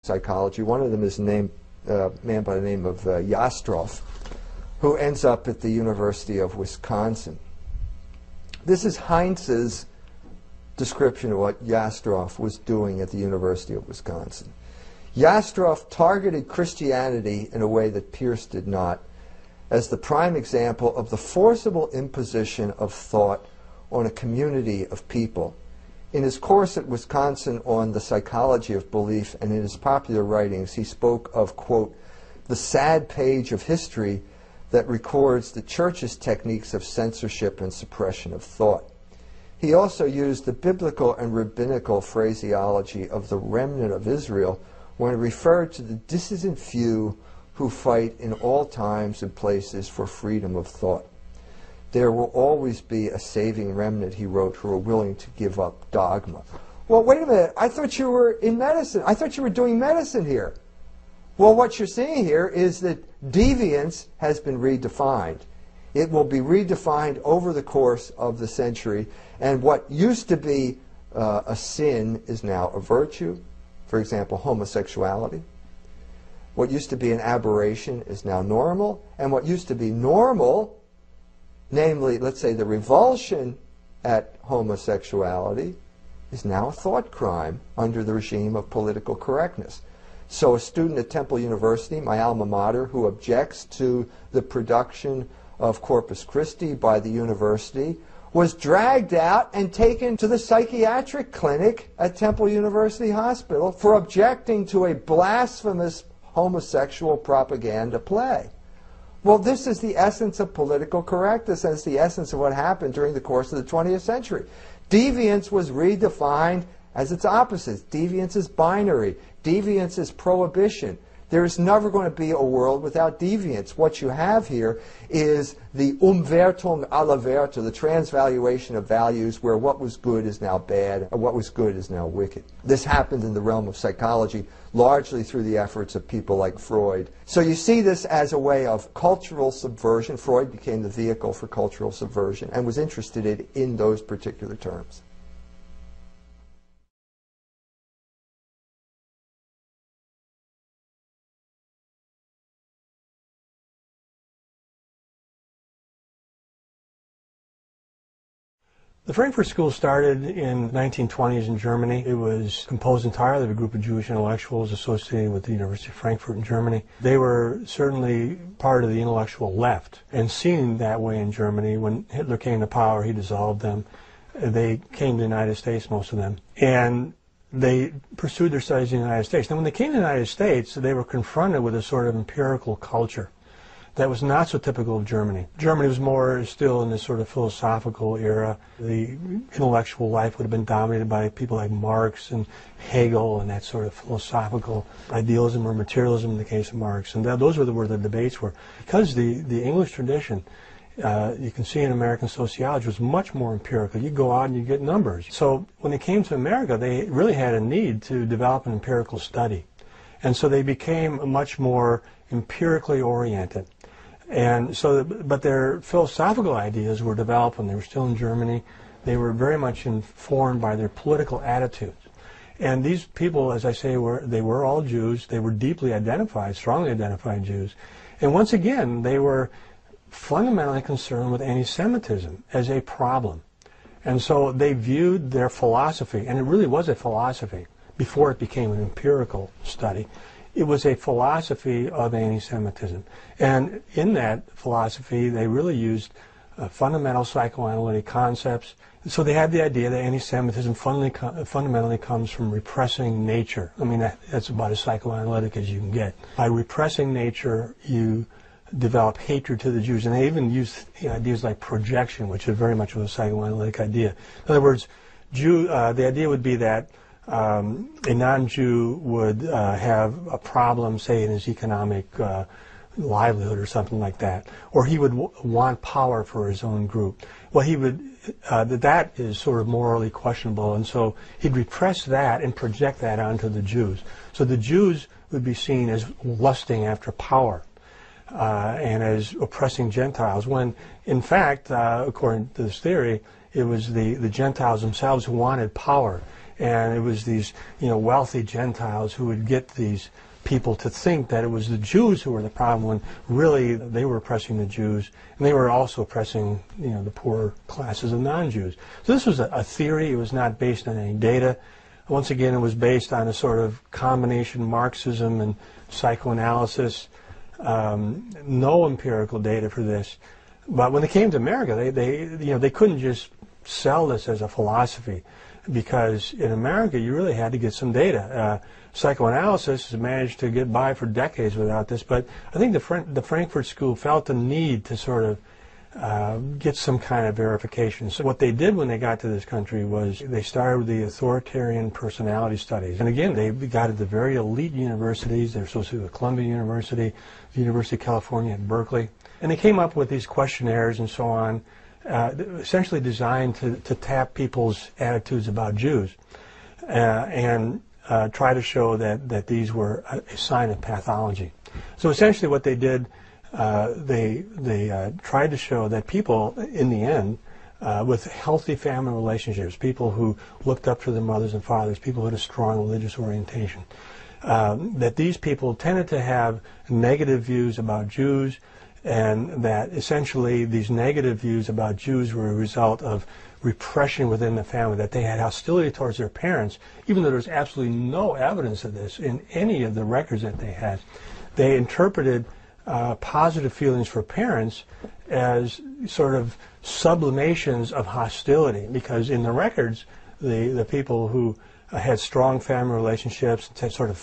psychology. One of them is a man by the name of Jastrow, who ends up at the University of Wisconsin. This is Heinz's description of what Jastrow was doing at the University of Wisconsin. Jastrow targeted Christianity in a way that Peirce did not, as the prime example of the forcible imposition of thought on a community of people. In his course at Wisconsin on the psychology of belief and in his popular writings, he spoke of, quote, the sad page of history that records the church's techniques of censorship and suppression of thought. He also used the biblical and rabbinical phraseology of the remnant of Israel when he referred to the dissident few who fight in all times and places for freedom of thought. There will always be a saving remnant, he wrote, who are willing to give up dogma. Well, wait a minute. I thought you were in medicine. I thought you were doing medicine here. Well, what you're seeing here is that deviance has been redefined. It will be redefined over the course of the century, and what used to be a sin is now a virtue. For example, homosexuality. What used to be an aberration is now normal, and what used to be normal, namely, let's say, the revulsion at homosexuality, is now a thought crime under the regime of political correctness. So a student at Temple University, my alma mater, who objects to the production of Corpus Christi by the university, was dragged out and taken to the psychiatric clinic at Temple University Hospital for objecting to a blasphemous homosexual propaganda play. Well, this is the essence of political correctness, and it's the essence of what happened during the course of the 20th century. Deviance was redefined as its opposite. Deviance is binary. Deviance is prohibition. There is never going to be a world without deviance. What you have here is the Umwertung aller Werte, the transvaluation of values, where what was good is now bad and what was good is now wicked. This happened in the realm of psychology, largely through the efforts of people like Freud. So you see this as a way of cultural subversion. Freud became the vehicle for cultural subversion and was interested in those particular terms. The Frankfort School started in the 1920s in Germany. It was composed entirely of a group of Jewish intellectuals associated with the University of Frankfurt in Germany. They were certainly part of the intellectual left, and seen that way in Germany. When Hitler came to power, he dissolved them. They came to the United States, most of them, and they pursued their studies in the United States. Now, when they came to the United States, they were confronted with a sort of empirical culture that was not so typical of Germany. Germany was more still in this sort of philosophical era. The intellectual life would have been dominated by people like Marx and Hegel and that sort of philosophical idealism or materialism in the case of Marx. And those were where the debates were. Because the English tradition, you can see in American sociology, was much more empirical. You go out and you get numbers. So when they came to America, they really had a need to develop an empirical study. And so they became much more empirically oriented. And so, but their philosophical ideas were developed when they were still in Germany. They were very much informed by their political attitudes. And these people, as I say, they were all Jews. They were deeply identified, strongly identified Jews. And once again, they were fundamentally concerned with anti-Semitism as a problem. And so they viewed their philosophy, and it really was a philosophy before it became an empirical study. It was a philosophy of anti-Semitism. And in that philosophy, they really used fundamental psychoanalytic concepts. So they had the idea that anti-Semitism fundamentally comes from repressing nature. I mean, that's about as psychoanalytic as you can get. By repressing nature, you develop hatred to the Jews. And they even used ideas like projection, which is very much of a psychoanalytic idea. In other words, the idea would be that a non-Jew would have a problem, say, in his economic livelihood or something like that, or he would want power for his own group. Well, he would that is sort of morally questionable, and so he'd repress that and project that onto the Jews. So the Jews would be seen as lusting after power and as oppressing Gentiles, when in fact, according to this theory, it was the Gentiles themselves who wanted power. And it was these, wealthy Gentiles who would get these people to think that it was the Jews who were the problem, when really they were oppressing the Jews, and they were also oppressing, the poorer classes of non-Jews. So this was a theory. It was not based on any data. Once again, it was based on a sort of combination Marxism and psychoanalysis. No empirical data for this. But when they came to America, they couldn't just sell this as a philosophy, because in America you really had to get some data. Psychoanalysis has managed to get by for decades without this, but I think the Frankfort School felt the need to sort of get some kind of verification. So what they did when they got to this country was they started with the authoritarian personality studies. And again, they got at the very elite universities. They're associated with Columbia University, the University of California at Berkeley. And they came up with these questionnaires and so on, essentially designed to tap people's attitudes about Jews and try to show that these were a sign of pathology. So essentially what they did, they tried to show that people, in the end, with healthy family relationships, people who looked up to their mothers and fathers, people who had a strong religious orientation, that these people tended to have negative views about Jews, and that essentially these negative views about Jews were a result of repression within the family, that they had hostility towards their parents, even though there's absolutely no evidence of this in any of the records that they had. They interpreted positive feelings for parents as sort of sublimations of hostility, because in the records, the people who had strong family relationships, had sort of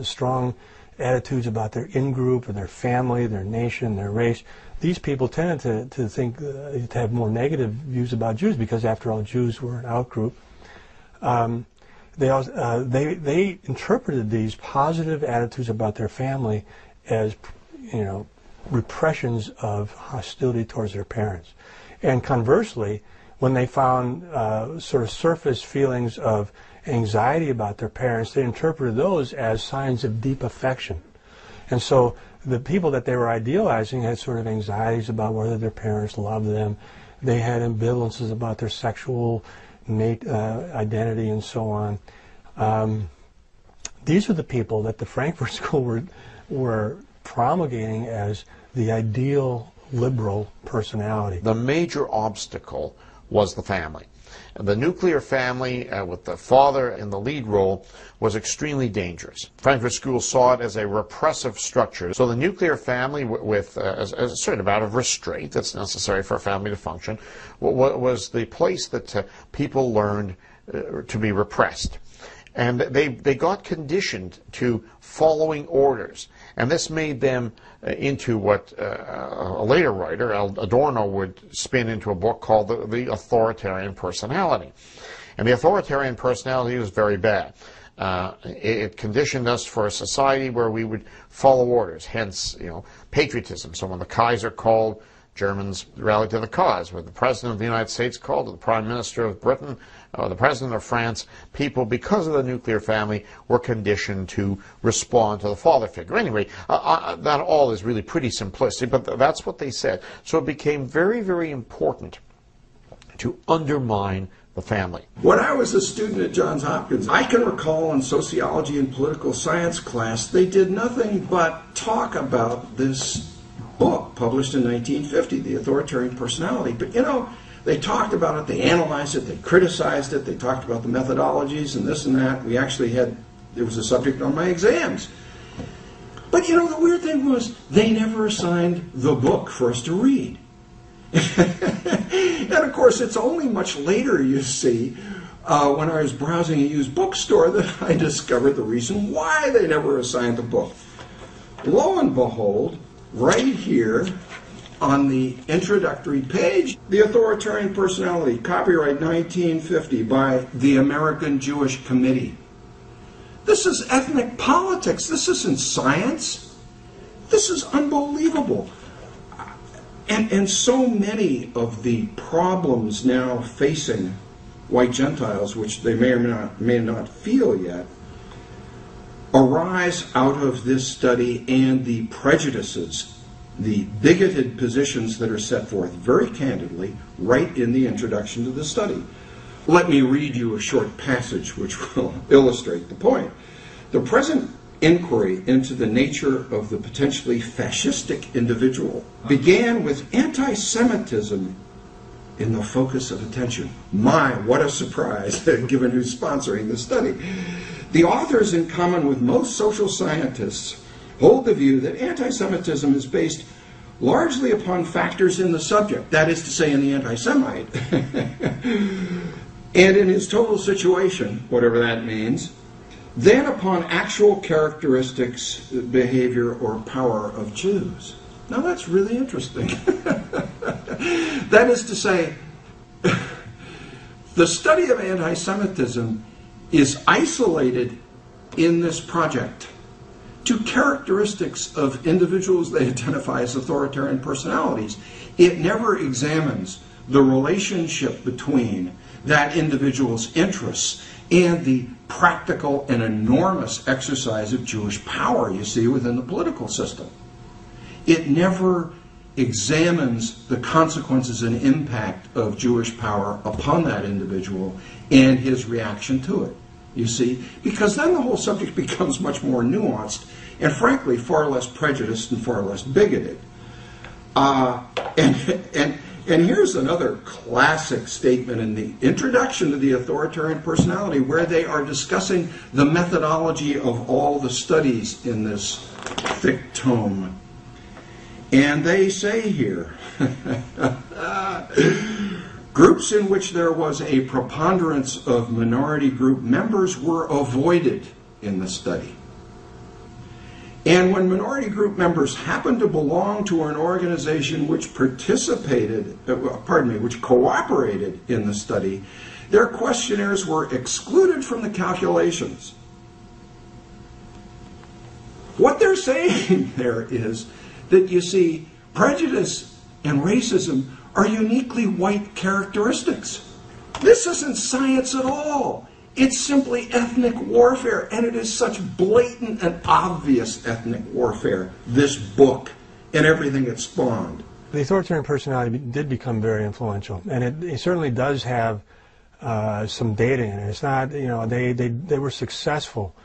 strong attitudes about their in-group or their family, their nation, their race, these people tended to think, to have more negative views about Jews, because after all, Jews were an out-group. They interpreted these positive attitudes about their family as, repressions of hostility towards their parents. And conversely, when they found sort of surface feelings of anxiety about their parents, they interpreted those as signs of deep affection. And so the people that they were idealizing had sort of anxieties about whether their parents loved them. They had ambivalences about their sexual identity and so on. These are the people that the Frankfort School were promulgating as the ideal liberal personality. The major obstacle was the family. The nuclear family, with the father in the lead role, was extremely dangerous. Frankfurt School saw it as a repressive structure. So the nuclear family, with a certain amount of restraint that's necessary for a family to function, was the place that people learned to be repressed. And they got conditioned to following orders. And this made them into what a later writer, Adorno, would spin into a book called the authoritarian personality. And the authoritarian personality was very bad. It conditioned us for a society where we would follow orders, hence, patriotism. So when the Kaiser called, Germans rallied to the cause. When the President of the United States called, or the Prime Minister of Britain, or the President of France, people, because of the nuclear family, were conditioned to respond to the father figure. Anyway, that all is really pretty simplistic, but that's what they said. So it became very, very important to undermine the family. When I was a student at Johns Hopkins, I can recall in sociology and political science class, they did nothing but talk about this book published in 1950, The Authoritarian Personality. But they talked about it, they analyzed it, they criticized it, they talked about the methodologies and this and that. We actually it was a subject on my exams. But the weird thing was, they never assigned the book for us to read. And of course, it's only much later, you see, when I was browsing a used bookstore, that I discovered the reason why they never assigned the book. Lo and behold, right here on the introductory page, The Authoritarian Personality, copyright 1950 by the American Jewish Committee. This is ethnic politics. This isn't science. This is unbelievable. And so many of the problems now facing white Gentiles, which they may or may not feel yet, arise out of this study and the prejudices, the bigoted positions that are set forth very candidly right in the introduction to the study. Let me read you a short passage which will illustrate the point. The present inquiry into the nature of the potentially fascistic individual began with anti-Semitism in the focus of attention. My, what a surprise, given who's sponsoring the study. The authors, in common with most social scientists, hold the view that anti-Semitism is based largely upon factors in the subject, that is to say, in the anti-Semite, and in his total situation, whatever that means, then upon actual characteristics, behavior, or power of Jews. Now that's really interesting. That is to say, the study of anti-Semitism is isolated in this project to characteristics of individuals they identify as authoritarian personalities. It never examines the relationship between that individual's interests and the practical and enormous exercise of Jewish power, you see, within the political system. It never examines the consequences and impact of Jewish power upon that individual and his reaction to it, you see, because then the whole subject becomes much more nuanced and, frankly, far less prejudiced and far less bigoted. And here's another classic statement in the introduction to the authoritarian personality, where they are discussing the methodology of all the studies in this thick tome. And they say here, groups in which there was a preponderance of minority group members were avoided in the study. And when minority group members happened to belong to an organization which which cooperated in the study, their questionnaires were excluded from the calculations. What they're saying there is that, you see, prejudice and racism are uniquely white characteristics. This isn't science at all. It's simply ethnic warfare, and it is such blatant and obvious ethnic warfare, this book, and everything it spawned. The authoritarian personality did become very influential, and it certainly does have some data in it. It's not, you know, they were successful